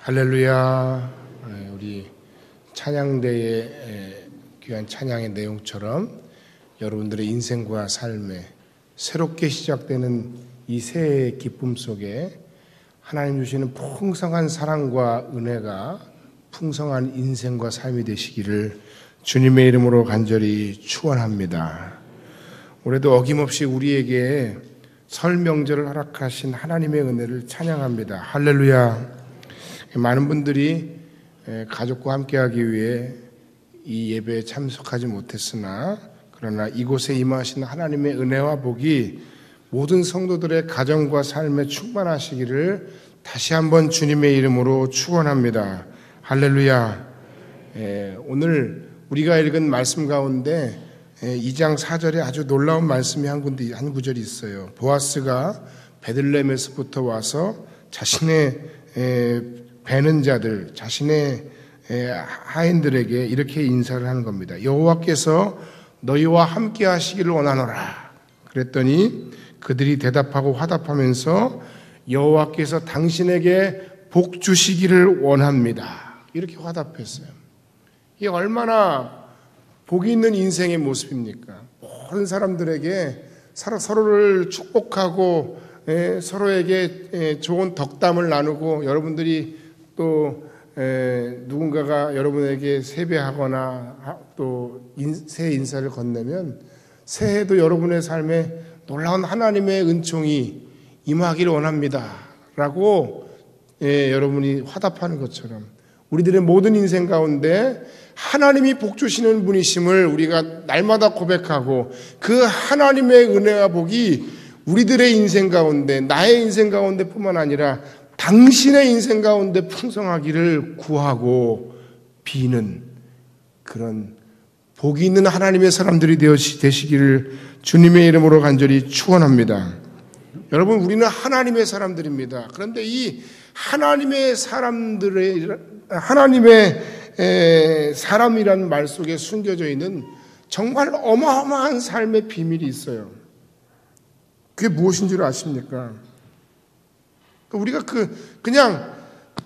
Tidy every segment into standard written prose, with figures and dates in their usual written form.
할렐루야. 우리 찬양대의 귀한 찬양의 내용처럼 여러분들의 인생과 삶에 새롭게 시작되는 이 새해의 기쁨 속에 하나님 주시는 풍성한 사랑과 은혜가 풍성한 인생과 삶이 되시기를 주님의 이름으로 간절히 축원합니다. 올해도 어김없이 우리에게 설 명절을 허락하신 하나님의 은혜를 찬양합니다. 할렐루야. 많은 분들이 가족과 함께하기 위해 이 예배에 참석하지 못했으나 그러나 이곳에 임하신 하나님의 은혜와 복이 모든 성도들의 가정과 삶에 충만하시기를 다시 한번 주님의 이름으로 축원합니다. 할렐루야. 오늘 우리가 읽은 말씀 가운데 2장 4절에 아주 놀라운 말씀이 한 구절이 있어요. 보아스가 베들레헴에서부터 와서 자신의 배는 자들, 자신의 하인들에게 이렇게 인사를 하는 겁니다. 여호와께서 너희와 함께 하시기를 원하노라. 그랬더니 그들이 대답하고 화답하면서 여호와께서 당신에게 복 주시기를 원합니다. 이렇게 화답했어요. 이게 얼마나 복이 있는 인생의 모습입니까? 모든 사람들에게 서로를 축복하고 서로에게 좋은 덕담을 나누고 여러분들이 또 누군가가 여러분에게 세배하거나 또 새해 인사를 건네면 새해도 여러분의 삶에 놀라운 하나님의 은총이 임하기를 원합니다 라고 여러분이 화답하는 것처럼 우리들의 모든 인생 가운데 하나님이 복 주시는 분이심을 우리가 날마다 고백하고 그 하나님의 은혜와 복이 우리들의 인생 가운데 나의 인생 가운데 뿐만 아니라 당신의 인생 가운데 풍성하기를 구하고 비는 그런 복이 있는 하나님의 사람들이 되시기를 주님의 이름으로 간절히 축원합니다. 여러분, 우리는 하나님의 사람들입니다. 그런데 이 하나님의 사람이라는 말 속에 숨겨져 있는 정말 어마어마한 삶의 비밀이 있어요. 그게 무엇인 줄 아십니까? 우리가 그냥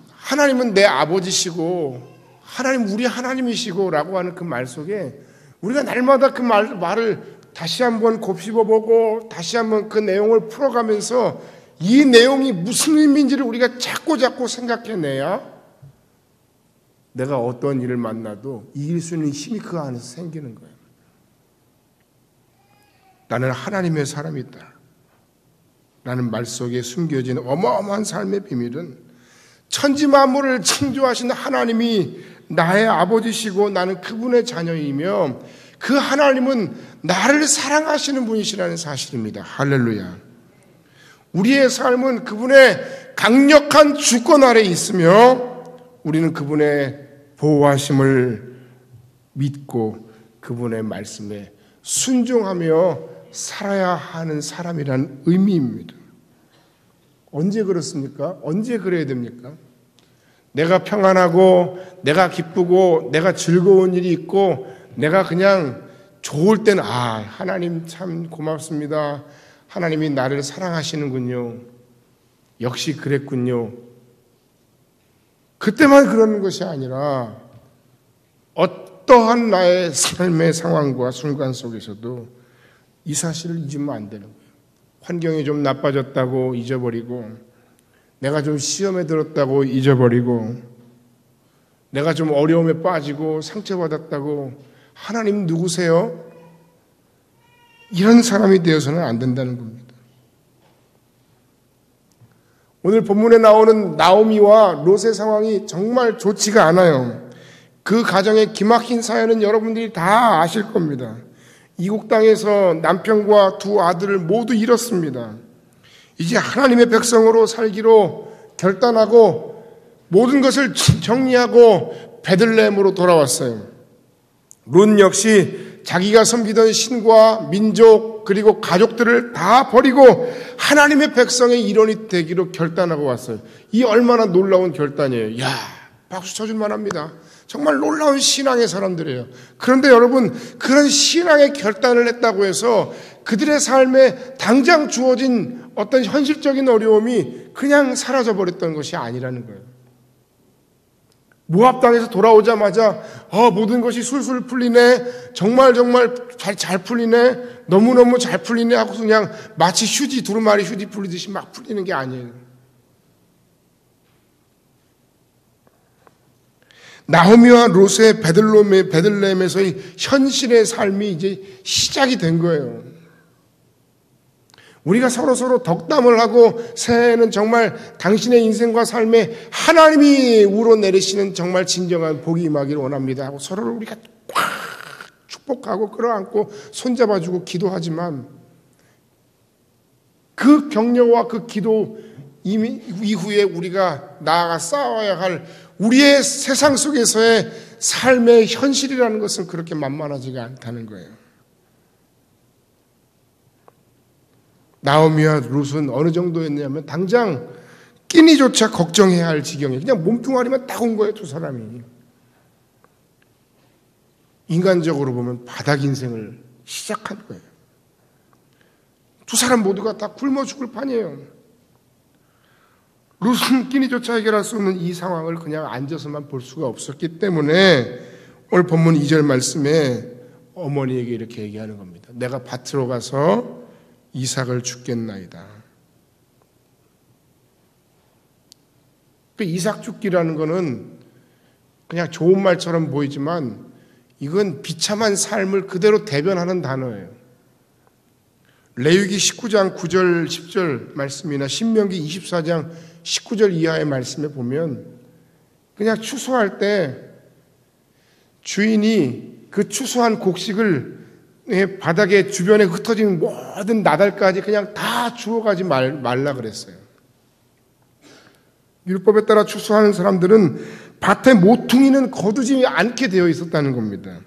하나님은 내 아버지시고 하나님 우리 하나님이시고 라고 하는 그 말 속에 우리가 날마다 그 말을 다시 한번 곱씹어보고 다시 한번 그 내용을 풀어가면서 이 내용이 무슨 의미인지를 우리가 자꾸 생각해내야 내가 어떤 일을 만나도 이길 수 있는 힘이 그 안에서 생기는 거예요. 나는 하나님의 사람이다 라는 말 속에 숨겨진 어마어마한 삶의 비밀은 천지 만물을 창조하신 하나님이 나의 아버지시고 나는 그분의 자녀이며 그 하나님은 나를 사랑하시는 분이시라는 사실입니다. 할렐루야. 우리의 삶은 그분의 강력한 주권 아래에 있으며 우리는 그분의 보호하심을 믿고 그분의 말씀에 순종하며 살아야 하는 사람이라는 의미입니다. 언제 그렇습니까? 언제 그래야 됩니까? 내가 평안하고 내가 기쁘고 내가 즐거운 일이 있고 내가 그냥 좋을 때는 하나님 참 고맙습니다. 하나님이 나를 사랑하시는군요. 역시 그랬군요. 그때만 그러는 것이 아니라 어떠한 나의 삶의 상황과 순간 속에서도 이 사실을 잊으면 안 되는 거예요. 환경이 좀 나빠졌다고 잊어버리고 내가 좀 시험에 들었다고 잊어버리고 내가 좀 어려움에 빠지고 상처받았다고 하나님 누구세요? 이런 사람이 되어서는 안 된다는 겁니다. 오늘 본문에 나오는 나오미와 롯의 상황이 정말 좋지가 않아요. 그 가정의 기막힌 사연은 여러분들이 다 아실 겁니다. 이국 땅에서 남편과 두 아들을 모두 잃었습니다. 이제 하나님의 백성으로 살기로 결단하고 모든 것을 정리하고 베들레헴으로 돌아왔어요. 롯 역시 자기가 섬기던 신과 민족 그리고 가족들을 다 버리고 하나님의 백성의 일원이 되기로 결단하고 왔어요. 이 얼마나 놀라운 결단이에요. 박수 쳐줄 만합니다. 정말 놀라운 신앙의 사람들이에요. 그런데 여러분, 그런 신앙의 결단을 했다고 해서 그들의 삶에 당장 주어진 어떤 현실적인 어려움이 그냥 사라져버렸던 것이 아니라는 거예요. 모압 땅에서 돌아오자마자 모든 것이 술술 풀리네. 정말 잘 풀리네. 너무너무 잘 풀리네 하고 그냥 마치 두루마리 휴지 풀리듯이 막 풀리는 게 아니에요. 나오미와 롯의 베들레헴에서의 현실의 삶이 이제 시작이 된 거예요. 우리가 서로 덕담을 하고 새해에는 정말 당신의 인생과 삶에 하나님이 우러내리시는 정말 진정한 복이 임하기를 원합니다 하고 서로를 우리가 꽉 축복하고 끌어안고 손잡아주고 기도하지만 그 격려와 그 기도 이후에 우리가 나아가 싸워야 할 우리의 세상 속에서의 삶의 현실이라는 것은 그렇게 만만하지가 않다는 거예요. 나오미와 롯은 어느 정도였냐면 당장 끼니조차 걱정해야 할 지경에 그냥 몸뚱아리만 딱 온 거예요, 두 사람이. 인간적으로 보면 바닥 인생을 시작한 거예요. 두 사람 모두가 다 굶어 죽을 판이에요. 롯은 끼니조차 해결할 수 없는 이 상황을 그냥 앉아서만 볼 수가 없었기 때문에 오늘 본문 2절 말씀에 어머니에게 이렇게 얘기하는 겁니다. 내가 밭으로 가서 이삭을 죽겠나이다. 그 이삭 죽기라는 거는 그냥 좋은 말처럼 보이지만 이건 비참한 삶을 그대로 대변하는 단어예요. 레위기 19장 9절 10절 말씀이나 신명기 24장 19절 이하의 말씀에 보면 그냥 추수할 때 주인이 그 추수한 곡식을 바닥에 주변에 흩어진 모든 나달까지 그냥 다 주워가지 말라 그랬어요. 율법에 따라 추수하는 사람들은 밭에 모퉁이는 거두지 않게 되어 있었다는 겁니다.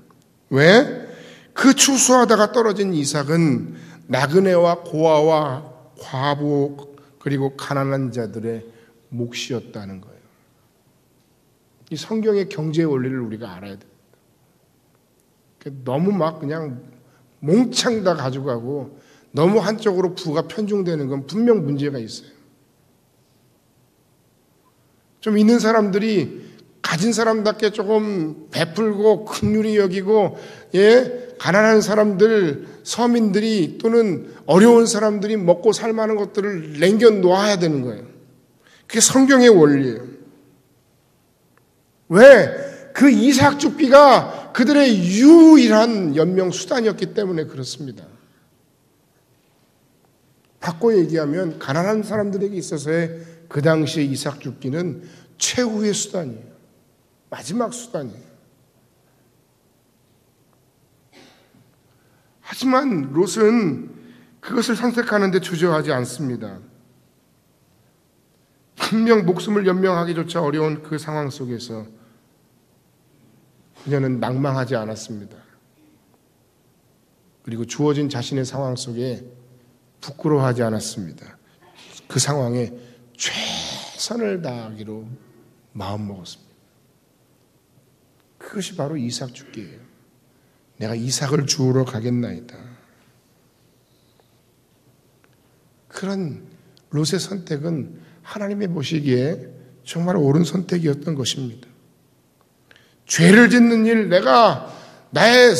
왜? 그 추수하다가 떨어진 이삭은 나그네와 고아와 과부 그리고 가난한 자들의 몫이었다는 거예요. 이 성경의 경제의 원리를 우리가 알아야 됩니다. 너무 막 그냥 몽창 다 가져가고 너무 한쪽으로 부가 편중되는 건 분명 문제가 있어요. 좀 있는 사람들이 가진 사람답게 조금 베풀고 긍휼히 여기고 가난한 사람들, 서민들이 또는 어려운 사람들이 먹고 살만한 것들을 남겨 놓아야 되는 거예요. 그게 성경의 원리예요. 왜? 그 이삭 죽기가 그들의 유일한 연명 수단이었기 때문에 그렇습니다. 바꿔 얘기하면 가난한 사람들에게 있어서의 그 당시의 이삭 죽기는 최후의 수단이에요. 마지막 수단이에요. 하지만 롯은 그것을 선택하는데 주저하지 않습니다. 분명 목숨을 연명하기조차 어려운 그 상황 속에서 그녀는 낭망하지 않았습니다. 그리고 주어진 자신의 상황 속에 부끄러워하지 않았습니다. 그 상황에 최선을 다하기로 마음먹었습니다. 그것이 바로 이삭 죽기예요. 내가 이삭을 주우러 가겠나이다. 그런 롯의 선택은 하나님의 보시기에 정말 옳은 선택이었던 것입니다. 죄를 짓는 일, 내가 나의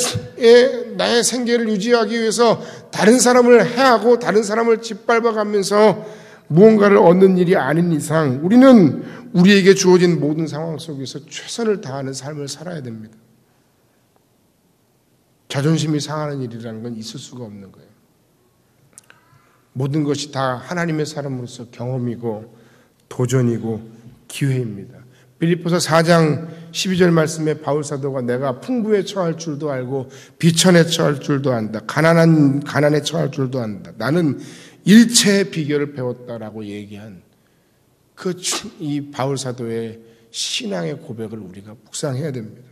생계를 유지하기 위해서 다른 사람을 해하고 다른 사람을 짓밟아가면서 무언가를 얻는 일이 아닌 이상 우리는 우리에게 주어진 모든 상황 속에서 최선을 다하는 삶을 살아야 됩니다. 자존심이 상하는 일이라는 건 있을 수가 없는 거예요. 모든 것이 다 하나님의 사람으로서 경험이고 도전이고 기회입니다. 빌립보서 4장 12절 말씀에 바울 사도가 내가 풍부에 처할 줄도 알고 비천에 처할 줄도 안다. 가난에 처할 줄도 안다. 나는 일체의 비결을 배웠다라고 얘기한 이 바울 사도의 신앙의 고백을 우리가 묵상해야 됩니다.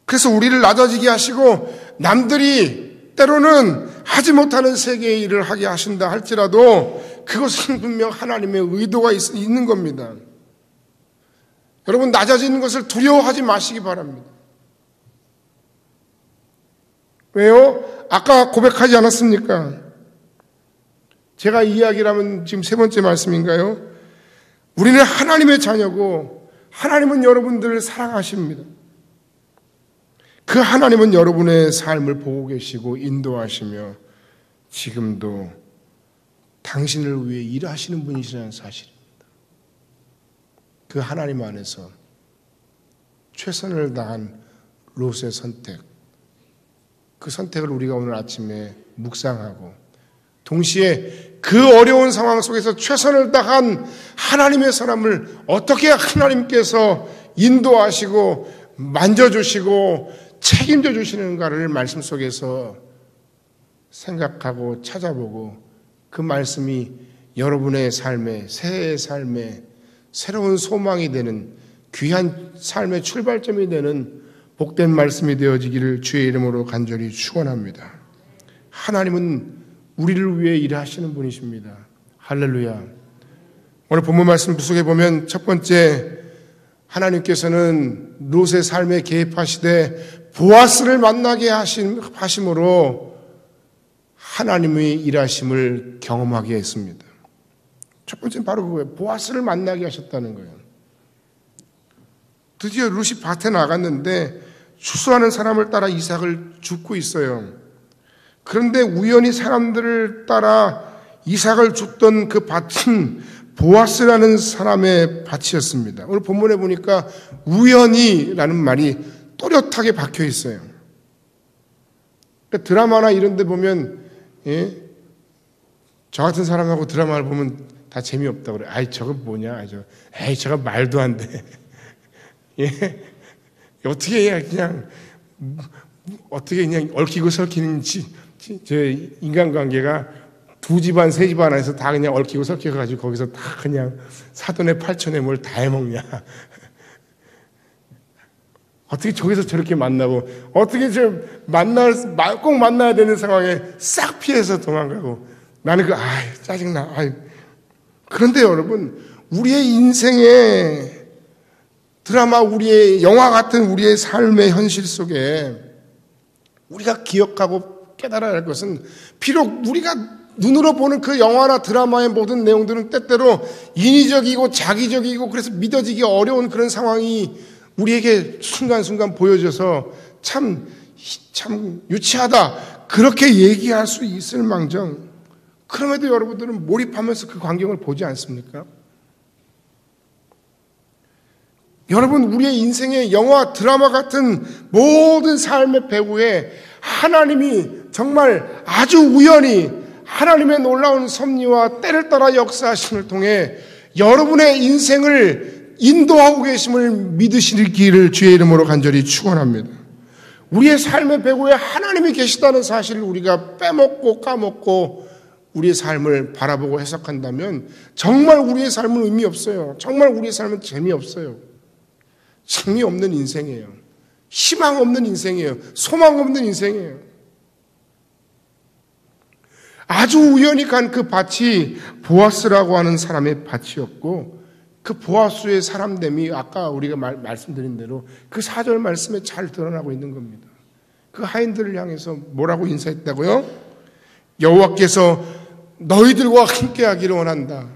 그래서 우리를 낮아지게 하시고 남들이 때로는 하지 못하는 세계의 일을 하게 하신다 할지라도 그것은 분명 하나님의 의도가 있는 겁니다. 여러분 낮아지는 것을 두려워하지 마시기 바랍니다. 왜요? 아까 고백하지 않았습니까? 제가 이야기를 하면 지금 세 번째 말씀인가요? 우리는 하나님의 자녀고 하나님은 여러분들을 사랑하십니다. 그 하나님은 여러분의 삶을 보고 계시고 인도하시며 지금도 당신을 위해 일하시는 분이시라는 사실입니다. 그 하나님 안에서 최선을 다한 롯의 선택, 그 선택을 우리가 오늘 아침에 묵상하고 동시에 그 어려운 상황 속에서 최선을 다한 하나님의 사람을 어떻게 하나님께서 인도하시고 만져주시고 책임져 주시는가를 말씀 속에서 생각하고 찾아보고 그 말씀이 여러분의 삶에, 새해의 삶에 새로운 소망이 되는 귀한 삶의 출발점이 되는 복된 말씀이 되어지기를 주의 이름으로 간절히 축원합니다. 하나님은 우리를 위해 일하시는 분이십니다. 할렐루야. 오늘 본문 말씀 속에 보면 첫 번째, 하나님께서는 롯의 삶에 개입하시되 보아스를 만나게 하심으로 하나님의 일하심을 경험하게 했습니다. 첫 번째는 바로 그거예요. 보아스를 만나게 하셨다는 거예요. 드디어 롯이 밭에 나갔는데 추수하는 사람을 따라 이삭을 줍고 있어요. 그런데 우연히 사람들을 따라 이삭을 줍던 그 밭은 보아스라는 사람의 밭이었습니다. 오늘 본문에 보니까 우연히라는 말이 또렷하게 박혀 있어요. 그러니까 드라마나 이런 데 보면 저 같은 사람하고 드라마를 보면 다 재미없다고 그래. 아이 저거 뭐냐. 에이 저거 말도 안 돼. 어떻게 해야 그냥 얽히고 설키는지 저 인간관계가 두 집안 세 집안 안에서 다 그냥 얽히고 설켜가지고 거기서 다 그냥 사돈의 팔촌에 뭘 다 해먹냐. 어떻게 저기서 저렇게 만나고 어떻게 꼭 만나야 되는 상황에 싹 피해서 도망가고 나는 짜증나. 그런데 여러분, 우리의 인생에 드라마, 우리의 영화 같은 우리의 삶의 현실 속에 우리가 기억하고 깨달아야 할 것은 비록 우리가 눈으로 보는 그 영화나 드라마의 모든 내용들은 때때로 인위적이고 자기적이고 그래서 믿어지기 어려운 그런 상황이 우리에게 순간순간 보여져서 참 유치하다 그렇게 얘기할 수 있을 망정 그럼에도 여러분들은 몰입하면서 그 광경을 보지 않습니까? 여러분, 우리의 인생의 영화, 드라마 같은 모든 삶의 배후에 하나님이 정말 아주 우연히 하나님의 놀라운 섭리와 때를 따라 역사하심을 통해 여러분의 인생을 인도하고 계심을 믿으시기를 주의 이름으로 간절히 축원합니다. 우리의 삶의 배후에 하나님이 계시다는 사실을 우리가 빼먹고 까먹고 우리의 삶을 바라보고 해석한다면 정말 우리의 삶은 의미 없어요. 정말 우리의 삶은 재미없어요. 재미없는 인생이에요. 희망 없는 인생이에요. 소망 없는 인생이에요. 아주 우연히 간 그 밭이 보아스라고 하는 사람의 밭이었고 그 보아스의 사람됨이 아까 우리가 말씀드린 대로 그 4절 말씀에 잘 드러나고 있는 겁니다. 그 하인들을 향해서 뭐라고 인사했다고요? 여호와께서 너희들과 함께하기를 원한다.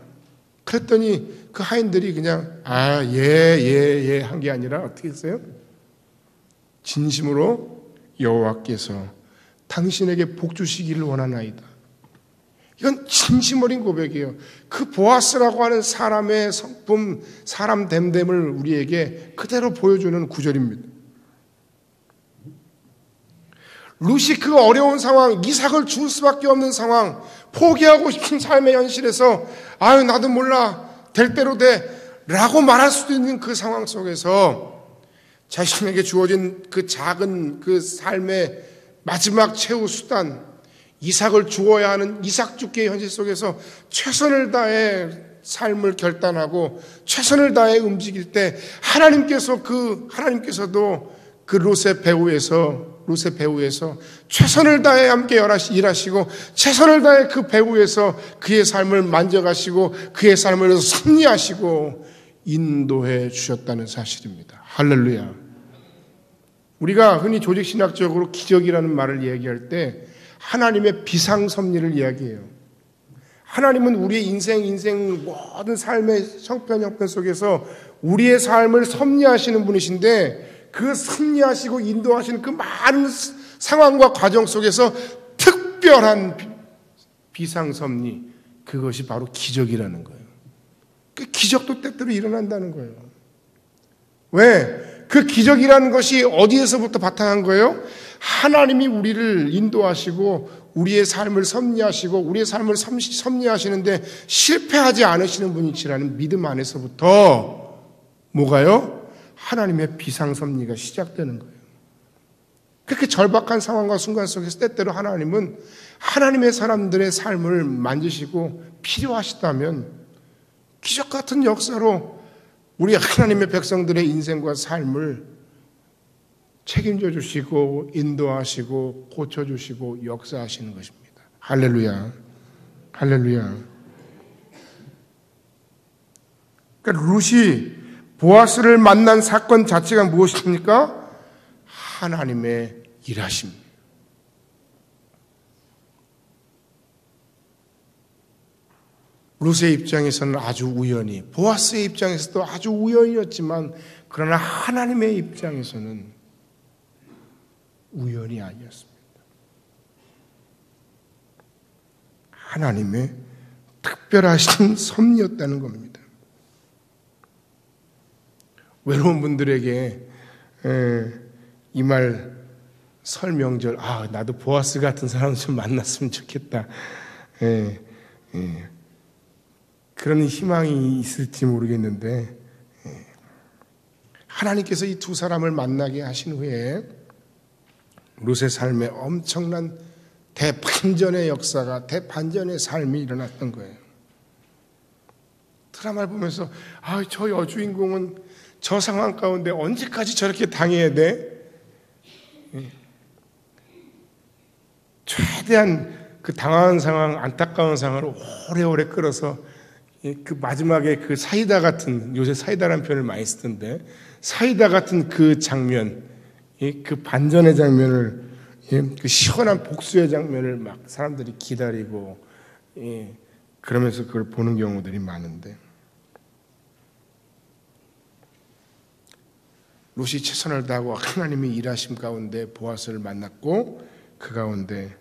그랬더니 그 하인들이 그냥 예 한 게 아니라 어떻게 했어요? 진심으로 여호와께서 당신에게 복 주시기를 원하나이다. 이건 진심 어린 고백이에요. 그 보아스라고 하는 사람의 성품, 사람 됨됨을 우리에게 그대로 보여주는 구절입니다. 룻이 그 어려운 상황, 이삭을 줄 수밖에 없는 상황, 포기하고 싶은 삶의 현실에서 나도 몰라, 될 대로 돼 라고 말할 수도 있는 그 상황 속에서 자신에게 주어진 그 작은 그 삶의 마지막 최후 수단, 이삭을 주어야 하는 이삭 죽기의 현실 속에서 최선을 다해 삶을 결단하고 최선을 다해 움직일 때 하나님께서도 그 롯의 배후에서 최선을 다해 함께 일하시고 최선을 다해 그 배후에서 그의 삶을 만져가시고 그의 삶을 승리하시고 인도해 주셨다는 사실입니다. 할렐루야. 우리가 흔히 조직신학적으로 기적이라는 말을 얘기할 때 하나님의 비상섭리를 이야기해요. 하나님은 우리의 인생 모든 삶의 형편 속에서 우리의 삶을 섭리하시는 분이신데 그 섭리하시고 인도하시는 그 많은 상황과 과정 속에서 특별한 비상섭리, 그것이 바로 기적이라는 거예요. 그 기적도 때때로 일어난다는 거예요. 왜? 그 기적이라는 것이 어디에서부터 바탕한 거예요? 하나님이 우리를 인도하시고 우리의 삶을 섭리하시고 우리의 삶을 섭리하시는데 실패하지 않으시는 분이시라는 믿음 안에서부터 뭐가요? 하나님의 비상섭리가 시작되는 거예요. 그렇게 절박한 상황과 순간 속에서 때때로 하나님은 하나님의 사람들의 삶을 만지시고 필요하시다면 기적 같은 역사로 우리 하나님의 백성들의 인생과 삶을 책임져 주시고 인도하시고 고쳐주시고 역사하시는 것입니다. 할렐루야. 할렐루야. 그러니까 룻이 보아스를 만난 사건 자체가 무엇입니까? 하나님의 일하십니다. 룻의 입장에서는 아주 우연히, 보아스의 입장에서도 아주 우연이었지만 그러나 하나님의 입장에서는 우연이 아니었습니다. 하나님의 특별하신 섭리였다는 겁니다. 외로운 분들에게 이 말 설명절, 나도 보아스 같은 사람 좀 만났으면 좋겠다. 그런 희망이 있을지 모르겠는데 하나님께서 이 두 사람을 만나게 하신 후에 룻의 삶에 엄청난 대반전의 역사가, 대반전의 삶이 일어났던 거예요. 드라마를 보면서 저 여주인공은 저 상황 가운데 언제까지 저렇게 당해야 돼? 최대한 그 당황한 상황, 안타까운 상황을 오래오래 끌어서 그 마지막에 그 사이다 같은, 요새 사이다라는 표현을 많이 쓰던데, 사이다 같은 그 장면, 그 반전의 장면을, 그 시원한 복수의 장면을 막 사람들이 기다리고, 그러면서 그걸 보는 경우들이 많은데, 룻이 최선을 다하고 하나님이 일하심 가운데 보아스를 만났고, 그 가운데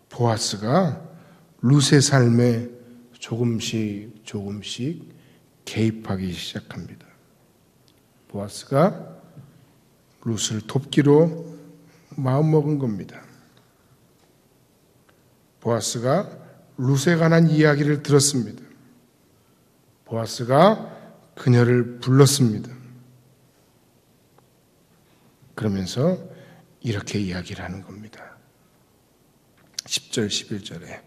보아스가 룻의 삶에 조금씩 개입하기 시작합니다. 보아스가 룻을 돕기로 마음먹은 겁니다. 보아스가 룻에 관한 이야기를 들었습니다. 보아스가 그녀를 불렀습니다. 그러면서 이렇게 이야기를 하는 겁니다. 10절 11절에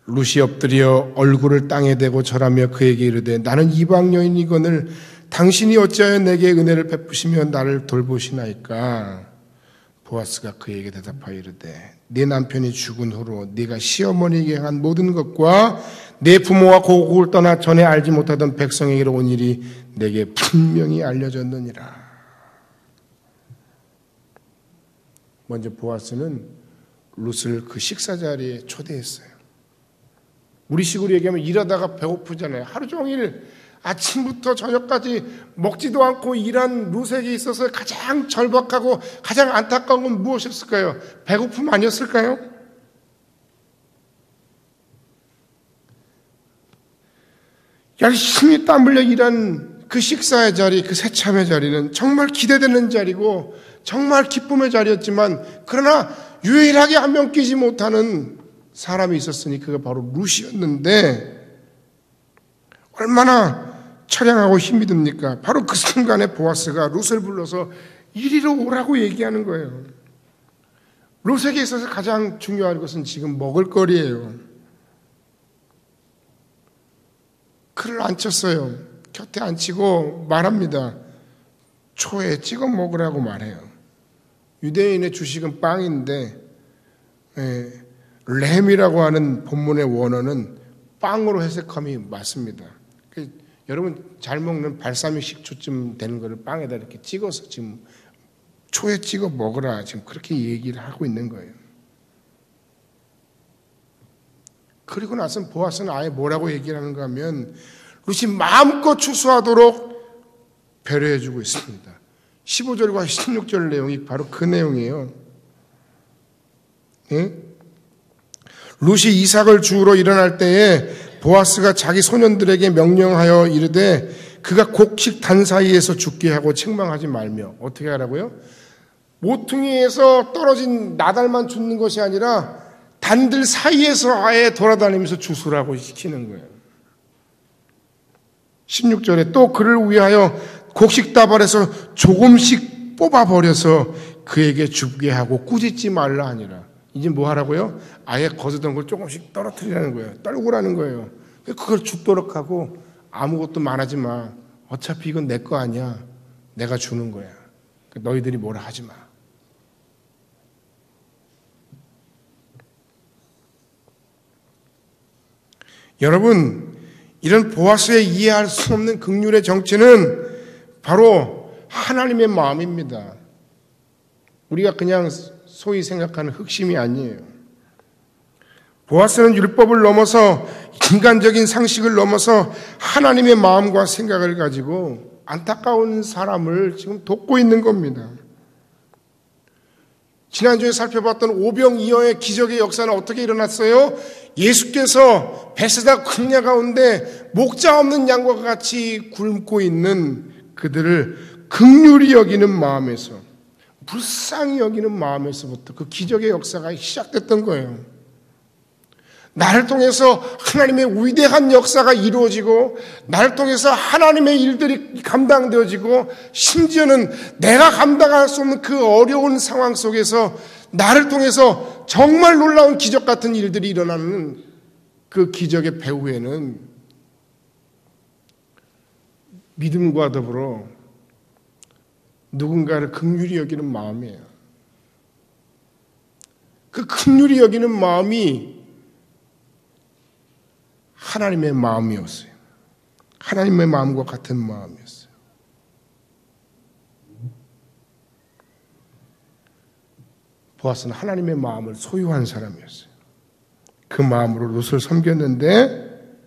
룻이 엎드려 얼굴을 땅에 대고 절하며 그에게 이르되 나는 이방 여인이거늘 당신이 어찌하여 내게 은혜를 베푸시며 나를 돌보시나이까. 보아스가 그에게 대답하여 이르되 네 남편이 죽은 후로 네가 시어머니에게 한 모든 것과 내 부모와 고국을 떠나 전에 알지 못하던 백성에게로 온 일이 내게 분명히 알려졌느니라. 먼저 보아스는 룻을 그 식사 자리에 초대했어요. 우리 식으로 얘기하면 일하다가 배고프잖아요. 하루 종일 아침부터 저녁까지 먹지도 않고 일한 룻에게 있어서 가장 절박하고 가장 안타까운 건 무엇이었을까요? 배고픔 아니었을까요? 열심히 땀 흘려 일한 그 식사의 자리, 그 새참의 자리는 정말 기대되는 자리고 정말 기쁨의 자리였지만 그러나 유일하게 한 명 끼지 못하는 사람이 있었으니 그가 바로 룻이었는데 얼마나 처량하고 힘이 듭니까? 바로 그 순간에 보아스가 룻을 불러서 이리로 오라고 얘기하는 거예요. 룻에게 있어서 가장 중요한 것은 지금 먹을거리예요. 그를 앉혔어요. 곁에 앉히고 말합니다. 초에 찍어 먹으라고 말해요. 유대인의 주식은 빵인데 램이라고 하는 본문의 원어는 빵으로 해석함이 맞습니다. 여러분 잘 먹는 발사믹 식초쯤 되는 거를 빵에다 이렇게 찍어서 지금 초에 찍어 먹으라 지금 그렇게 얘기를 하고 있는 거예요. 그리고 나서 보아스는 아예 뭐라고 얘기를 하는가 하면 룻이 마음껏 추수하도록 배려해주고 있습니다. 15절과 16절 내용이 바로 그 내용이에요. 예? 룻이 이삭을 주우러 일어날 때에 보아스가 자기 소년들에게 명령하여 이르되 그가 곡식 단 사이에서 죽게 하고 책망하지 말며 어떻게 하라고요? 모퉁이에서 떨어진 나달만 줍는 것이 아니라 단들 사이에서 아예 돌아다니면서 주스라고 시키는 거예요. 16절에 또 그를 위하여 곡식 다발에서 조금씩 뽑아버려서 그에게 줍게 하고 꾸짖지 말라 하니라. 이제 뭐 하라고요? 아예 거두던 걸 조금씩 떨어뜨리라는 거예요. 떨구라는 거예요. 그걸 죽도록 하고 아무것도 말하지 마. 어차피 이건 내 거 아니야. 내가 주는 거야. 너희들이 뭐라 하지 마. 여러분, 이런 보아스의 이해할 수 없는 긍휼의 정체는 바로 하나님의 마음입니다. 우리가 그냥 소위 생각하는 흑심이 아니에요. 보아스는 율법을 넘어서 인간적인 상식을 넘어서 하나님의 마음과 생각을 가지고 안타까운 사람을 지금 돕고 있는 겁니다. 지난주에 살펴봤던 오병이어의 기적의 역사는 어떻게 일어났어요? 예수께서 베세다 광야 가운데 목자 없는 양과 같이 굶고 있는 그들을 긍휼히 여기는 마음에서, 불쌍히 여기는 마음에서부터 그 기적의 역사가 시작됐던 거예요. 나를 통해서 하나님의 위대한 역사가 이루어지고 나를 통해서 하나님의 일들이 감당되어지고 심지어는 내가 감당할 수 없는 그 어려운 상황 속에서 나를 통해서 정말 놀라운 기적 같은 일들이 일어나는 그 기적의 배후에는 믿음과 더불어 누군가를 긍휼히 여기는 마음이에요. 그 긍휼히 여기는 마음이 하나님의 마음이었어요. 하나님의 마음과 같은 마음이었어요. 보아스는 하나님의 마음을 소유한 사람이었어요. 그 마음으로 룻을 섬겼는데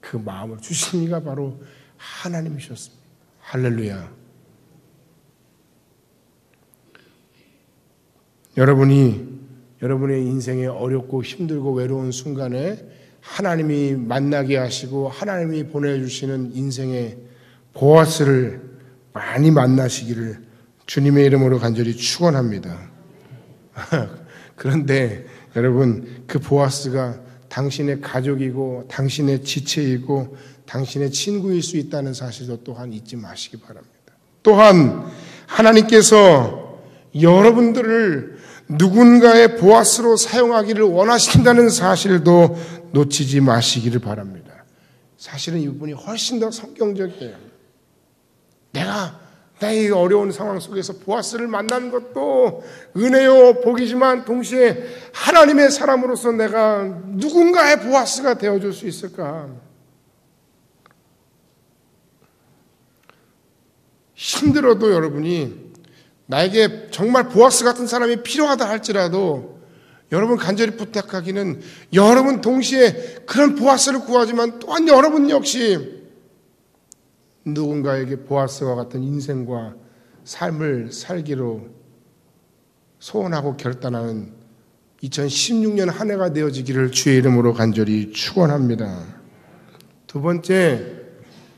그 마음을 주신 이가 바로 하나님이셨습니다. 할렐루야. 여러분의 인생에 어렵고 힘들고 외로운 순간에 하나님이 만나게 하시고 하나님이 보내주시는 인생의 보아스를 많이 만나시기를 주님의 이름으로 간절히 축원합니다. 그런데 여러분, 그 보아스가 당신의 가족이고 당신의 지체이고 당신의 친구일 수 있다는 사실도 또한 잊지 마시기 바랍니다. 또한 하나님께서 여러분들을 누군가의 보아스로 사용하기를 원하신다는 사실도 놓치지 마시기를 바랍니다. 사실은 이분이 훨씬 더 성경적이에요. 내가 이 어려운 상황 속에서 보아스를 만나는 것도 은혜요 복이지만 동시에 하나님의 사람으로서 내가 누군가의 보아스가 되어줄 수 있을까? 힘들어도 여러분이 나에게 정말 보아스 같은 사람이 필요하다 할지라도 여러분 간절히 부탁하기는 여러분 동시에 그런 보아스를 구하지만 또한 여러분 역시 누군가에게 보아스와 같은 인생과 삶을 살기로 소원하고 결단하는 2016년 한 해가 되어지기를 주의 이름으로 간절히 축원합니다. 두 번째,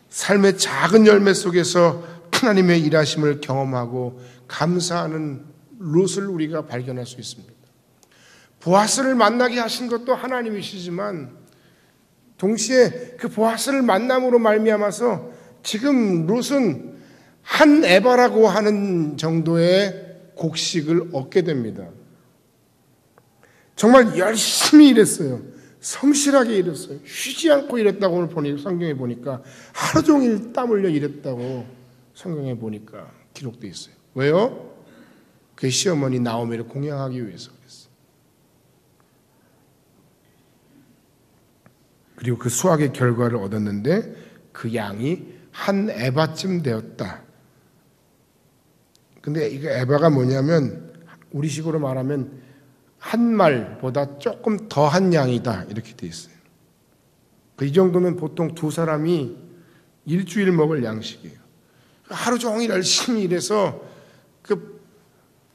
삶의 작은 열매 속에서 하나님의 일하심을 경험하고 감사하는 룻을 우리가 발견할 수 있습니다. 보아스를 만나게 하신 것도 하나님이시지만 동시에 그 보아스를 만남으로 말미암아서 지금 룻은 한 에바라고 하는 정도의 곡식을 얻게 됩니다. 정말 열심히 일했어요. 성실하게 일했어요. 쉬지 않고 일했다고 오늘 보니 성경에 보니까 하루 종일 땀 흘려 일했다고 성경에 보니까 기록되어 있어요. 왜요? 그 시어머니 나오미를 공양하기 위해서 그랬어요. 그리고 그 수확의 결과를 얻었는데 그 양이 한 에바쯤 되었다. 근데 이거 에바가 뭐냐면 우리식으로 말하면 한 말보다 조금 더한 양이다 이렇게 돼 있어요. 이 정도면 보통 두 사람이 일주일 먹을 양식이에요. 하루 종일 열심히 일해서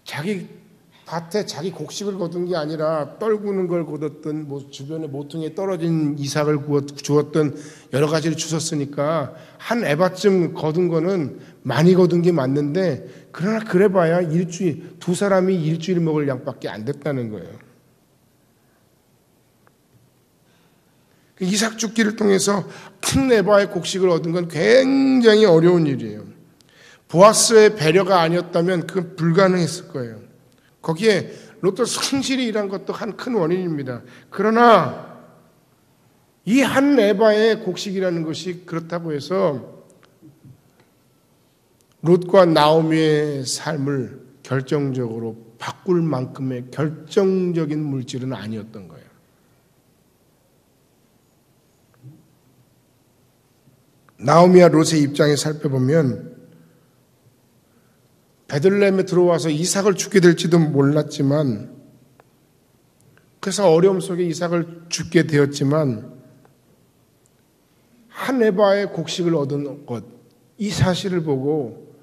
자기 밭에 자기 곡식을 거둔 게 아니라 떨구는 걸 거뒀던, 주변에 모퉁이에 떨어진 이삭을 주었던 여러 가지를 주셨으니까 한 에바쯤 거둔 거는 많이 거둔 게 맞는데, 그러나 그래봐야 두 사람이 일주일 먹을 양밖에 안 됐다는 거예요. 이삭 죽기를 통해서 큰 에바의 곡식을 얻은 건 굉장히 어려운 일이에요. 보아스의 배려가 아니었다면 그건 불가능했을 거예요. 거기에 롯도 성실히 일한 것도 한 큰 원인입니다. 그러나 이 한 에바의 곡식이라는 것이 그렇다고 해서 롯과 나오미의 삶을 결정적으로 바꿀 만큼의 결정적인 물질은 아니었던 거예요. 나오미와 롯의 입장에 살펴보면 베들레헴에 들어와서 이삭을 죽게 될지도 몰랐지만, 그래서 어려움 속에 이삭을 죽게 되었지만 한 에바의 곡식을 얻은 것, 이 사실을 보고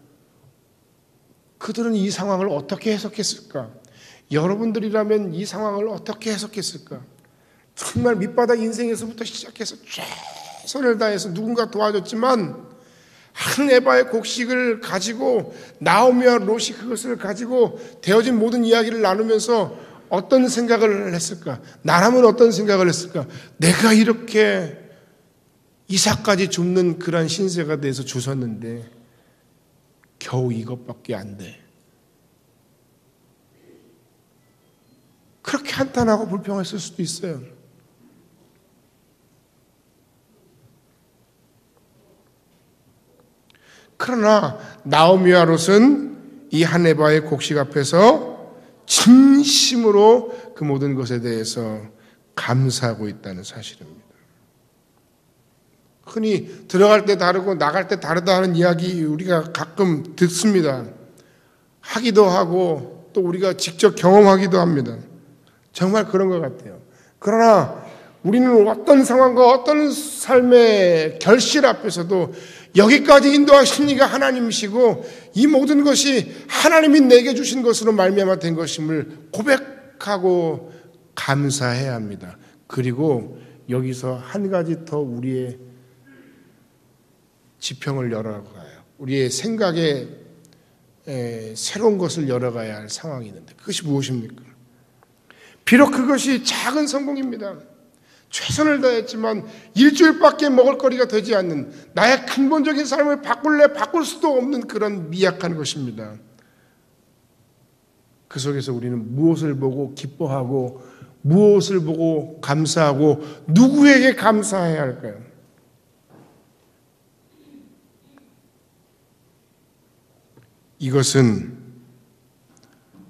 그들은 이 상황을 어떻게 해석했을까? 여러분들이라면 이 상황을 어떻게 해석했을까? 정말 밑바닥 인생에서부터 시작해서 최선을 다해서 누군가 도와줬지만 한 에바의 곡식을 가지고 나오미와 롯이 그것을 가지고 되어진 모든 이야기를 나누면서 어떤 생각을 했을까? 나라면 어떤 생각을 했을까? 내가 이렇게 이삭까지 줍는 그런 신세가 돼서 주셨는데 겨우 이것밖에 안 돼. 그렇게 한탄하고 불평했을 수도 있어요. 그러나 나오미와 롯은 이 한 에바의 곡식 앞에서 진심으로 그 모든 것에 대해서 감사하고 있다는 사실입니다. 흔히 들어갈 때 다르고 나갈 때 다르다 하는 이야기 우리가 가끔 듣습니다. 하기도 하고 또 우리가 직접 경험하기도 합니다. 정말 그런 것 같아요. 그러나 우리는 어떤 상황과 어떤 삶의 결실 앞에서도 여기까지 인도하신 이가 하나님이시고 이 모든 것이 하나님이 내게 주신 것으로 말미암아 된 것임을 고백하고 감사해야 합니다. 그리고 여기서 한 가지 더 우리의 지평을 열어가요. 우리의 생각에 새로운 것을 열어가야 할 상황이 있는데 그것이 무엇입니까? 비록 그것이 작은 성공입니다. 최선을 다했지만 일주일밖에 먹을 거리가 되지 않는 나의 근본적인 삶을 바꿀 수도 없는 그런 미약한 것입니다. 그 속에서 우리는 무엇을 보고 기뻐하고 무엇을 보고 감사하고 누구에게 감사해야 할까요? 이것은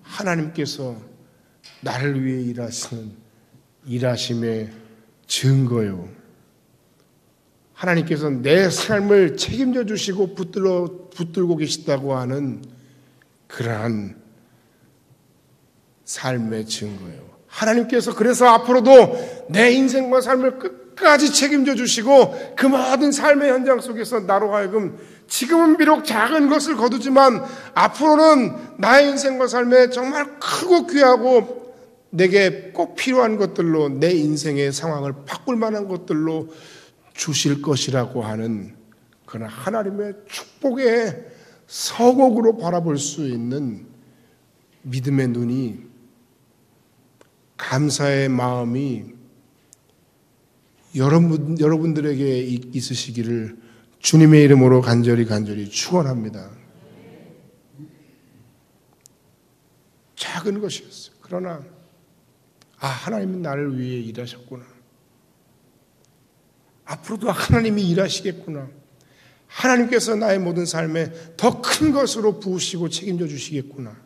하나님께서 나를 위해 일하시는 일하심의 증거요. 하나님께서 내 삶을 책임져 주시고 붙들고 계시다고 하는 그러한 삶의 증거예요. 하나님께서 그래서 앞으로도 내 인생과 삶을 끝까지 책임져 주시고 그 모든 삶의 현장 속에서 나로 하여금 지금은 비록 작은 것을 거두지만 앞으로는 나의 인생과 삶에 정말 크고 귀하고 내게 꼭 필요한 것들로 내 인생의 상황을 바꿀 만한 것들로 주실 것이라고 하는 그런 하나님의 축복의 서곡으로 바라볼 수 있는 믿음의 눈이, 감사의 마음이 여러분들에게 있으시기를 주님의 이름으로 간절히 축원합니다. 작은 것이었어요. 그러나 하나님은 나를 위해 일하셨구나. 앞으로도 하나님이 일하시겠구나. 하나님께서 나의 모든 삶에 더 큰 것으로 부으시고 책임져 주시겠구나.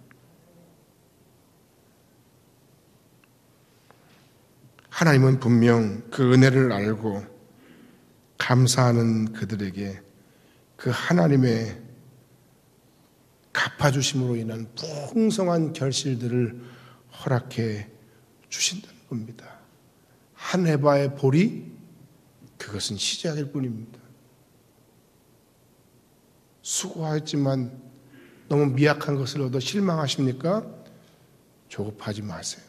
하나님은 분명 그 은혜를 알고 감사하는 그들에게 그 하나님의 갚아주심으로 인한 풍성한 결실들을 허락해 주신다는 겁니다. 한 에바의 보리 그것은 시작일 뿐입니다. 수고하였지만 너무 미약한 것을 얻어 실망하십니까? 조급하지 마세요.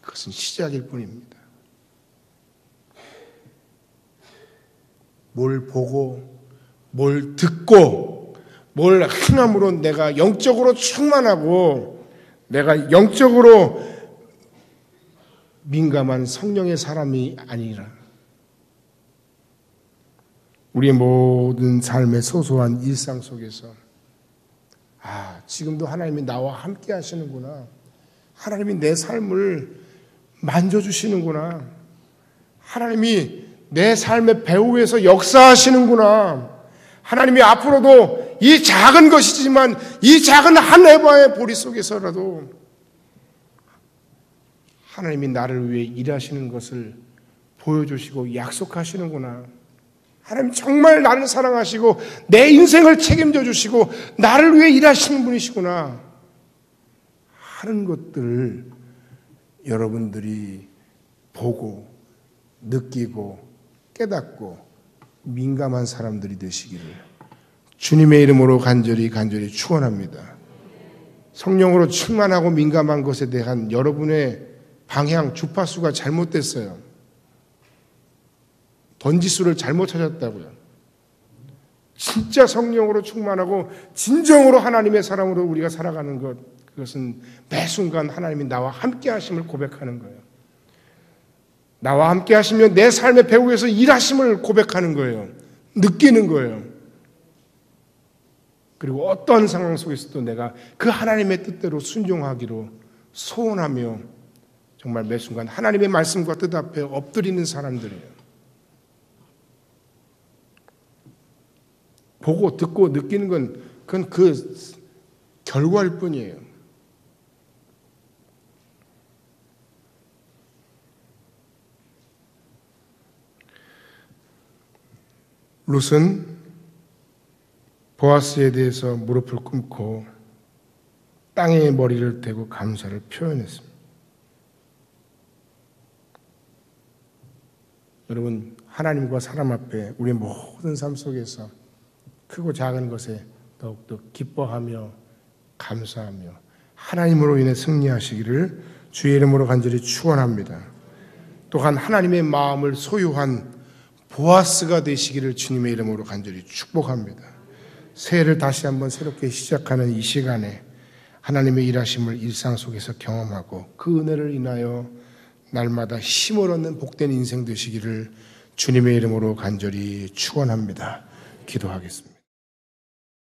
그것은 시작일 뿐입니다. 뭘 보고, 뭘 듣고, 뭘 행함으로 내가 영적으로 충만하고 내가 영적으로 민감한 성령의 사람이 아니라 우리의 모든 삶의 소소한 일상 속에서 지금도 하나님이 나와 함께 하시는구나. 하나님이 내 삶을 만져주시는구나. 하나님이 내 삶의 배후에서 역사하시는구나. 하나님이 앞으로도 이 작은 것이지만 이 작은 한 에바의 보리 속에서라도 하나님이 나를 위해 일하시는 것을 보여주시고 약속하시는구나. 하나님 정말 나를 사랑하시고 내 인생을 책임져 주시고 나를 위해 일하시는 분이시구나 하는 것들을 여러분들이 보고 느끼고 깨닫고 민감한 사람들이 되시기를 주님의 이름으로 간절히 축원합니다. 성령으로 충만하고 민감한 것에 대한 여러분의 방향, 주파수가 잘못됐어요. 던지수를 잘못 찾았다고요. 진짜 성령으로 충만하고 진정으로 하나님의 사람으로 우리가 살아가는 것, 그것은 매 순간 하나님이 나와 함께 하심을 고백하는 거예요. 나와 함께 하시면 내 삶의 배후에서 일하심을 고백하는 거예요. 느끼는 거예요. 그리고 어떠한 상황 속에서도 내가 그 하나님의 뜻대로 순종하기로 소원하며 정말 매 순간 하나님의 말씀과 뜻 앞에 엎드리는 사람들이에요. 보고 듣고 느끼는 건 그건 그 결과일 뿐이에요. 룻은 보아스에 대해서 무릎을 꿇고 땅에 머리를 대고 감사를 표현했습니다. 여러분, 하나님과 사람 앞에 우리의 모든 삶 속에서 크고 작은 것에 더욱더 기뻐하며 감사하며 하나님으로 인해 승리하시기를 주의 이름으로 간절히 축원합니다. 또한 하나님의 마음을 소유한 보아스가 되시기를 주님의 이름으로 간절히 축복합니다. 새해를 다시 한번 새롭게 시작하는 이 시간에 하나님의 일하심을 일상 속에서 경험하고 그 은혜를 인하여 날마다 힘을 얻는 복된 인생 되시기를 주님의 이름으로 간절히 축원합니다. 기도하겠습니다.